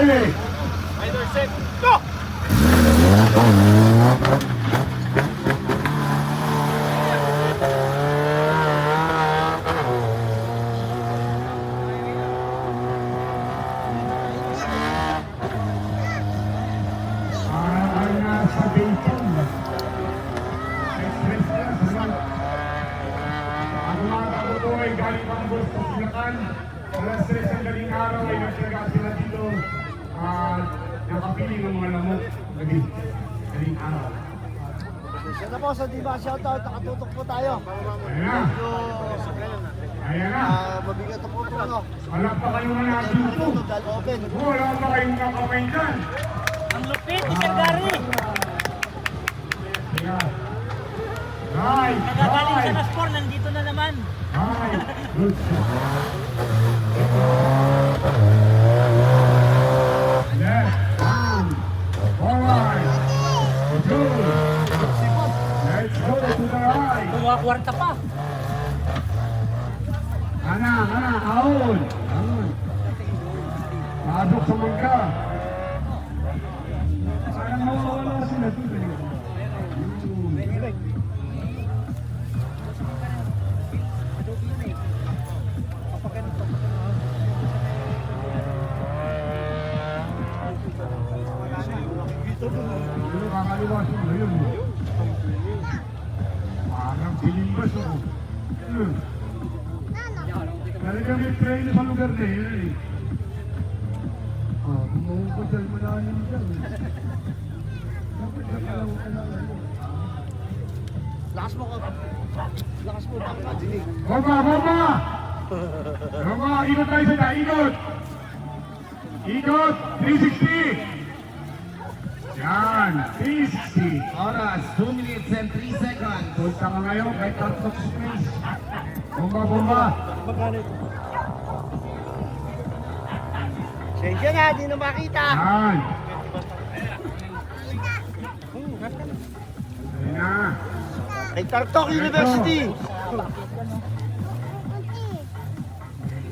Ready. Rider set. Go! Galing pang gusto silakan. Alas 3 ang galing araw ay nagsaga sila dito nakapili ng mga lamok. Galing araw. Siya na po sa Diva Shoutout, nakatutok po tayo. Ayan na. Ayan na. Mabigat na po ito, no? Wala pa kayong mga dito. Wala pa kayong kakawin dyan. Ang lupit ni Sir Gary. Right. Nagagaling sa Naspor, nandito na naman. Right. Good shot. Left. Down. Forward. Two. Let's go to the right. Kumakwarta pa. Ana, ahon. Pasok sa mangga. Parang nawawala sila dito. Kakaliwasin mo yun. Parang pilimbas ako. Talagang may train sa lugar na yun eh. Bumungkot dahil malalim dyan. Lakas mo ka. Lakas mo, makakadinig. Bomba! Ikot tayo sa ikot! Ikot! 360! Yan! 360! Oras, 2 minutes and 3 seconds. Punta ka ngayon kay Tartok Space. Bomba! Sensya na, di na makita. Yan! Ayan na! Kay Tartok University.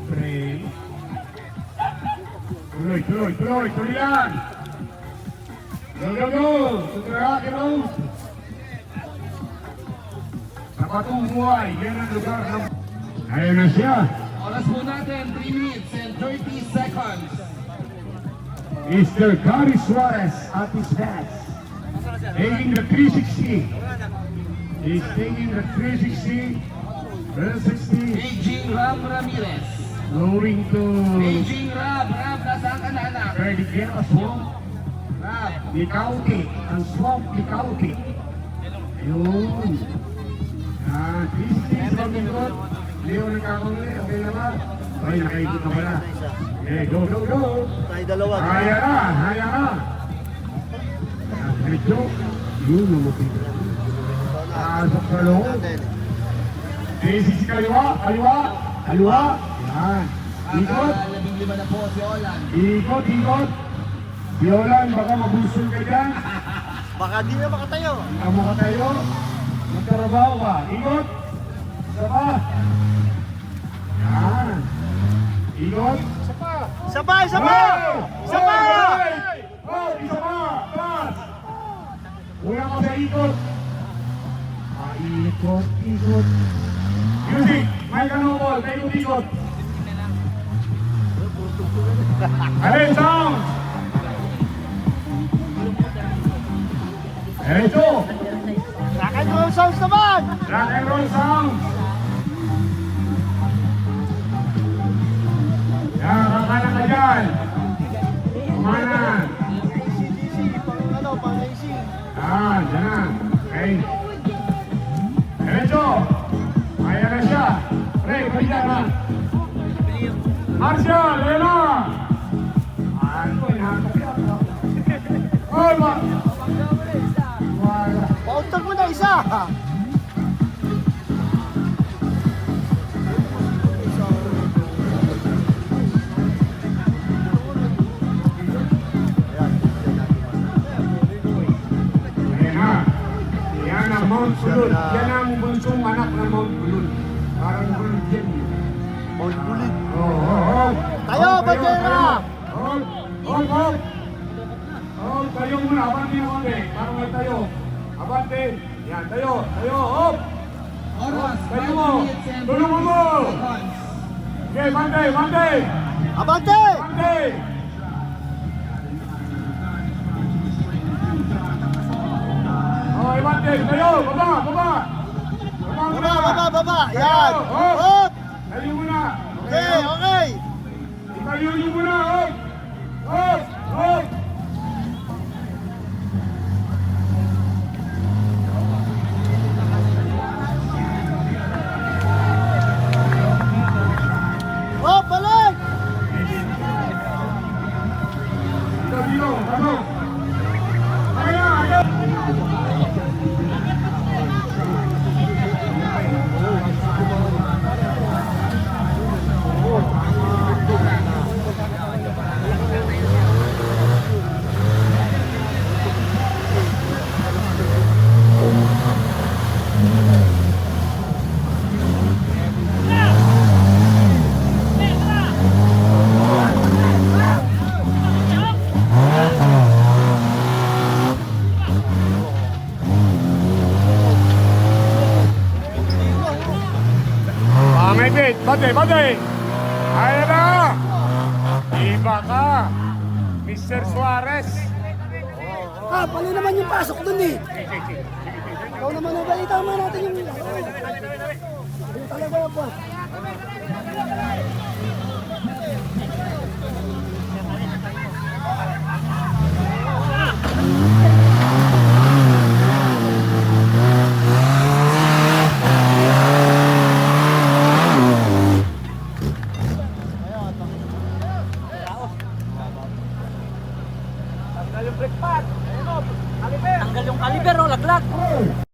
Frame. Tuloy yan! Go! Sutera, kino! Sa patong buhay, yan ang lugar ng... Ayan na siya! Oras po natin, 3 minutes and 30 seconds. Mr. Gary Suarez at his best. Taking the 360. He's taking the 360. 360. Beijing Ram Ramirez. Going to... Beijing Ram, nasaan ka na anak? Verdiguera Swamp. Ram. Licauti. Ang Swamp Licauti. Ayun. 360 sa likod. Leo nagkakamali. Okay na ba? Ay, nakaikot na pala. Okay, go! Tayo dalawa. Haya na! Medyo, yun lumupit. Pasok sa loob. Basic kaliwa. Yan. Ikot. 15 na po si Olan. Ikot. Si Olan, baka mabusol ka dyan. Baka di na makatayo. Amo ka tayo. Magtrabaho ka. Ikot. Isa pa. Yan. Ikot. Isa pa! Isa pa! Pas! Una ka sa ikot. Ikot. Music! May kanungkol, may ikot. Alin, sound! Ito! Rock and roll sounds naman! Rock and roll sound! Yan, kakala ka dyan! Kumana! Pang racing. Yan, dyan. Okay. Ito! Kaya na siya! Pre, kaya na! Marshall, Lena! Ano, inahanap yan? Oh, ba? Wala. Pauntag mo na isa! Mount Bulun. Yan ang bunsong anak ng Mount Bulun. Parang Bulun yan. Mount Bulun. Oo. Tayo, Bandera! Hold. Abante. Yan, tayo. Tayo, hop. Oras, Tayo 5 mo. minutes and Tulungan mo. 36 seconds. Okay, bante, bante. Abante! Bante. Okay, bante. Tayo, baba, baba. Baba! Yan! Hop! Tayo muna. Okay, okay! Tayo nyo muna, hop. Hop, hop. Hop, balik! Dito, ano? Kaya, kaya. Pangipit, bate, bate! Kaya na! Iba ka! Mr. Suarez! Ah, pali naman yung pasok dun eh. Ikaw naman ang balita mo natin yung... Yung talaga po. Tanggal yung caliber, oh, laglag.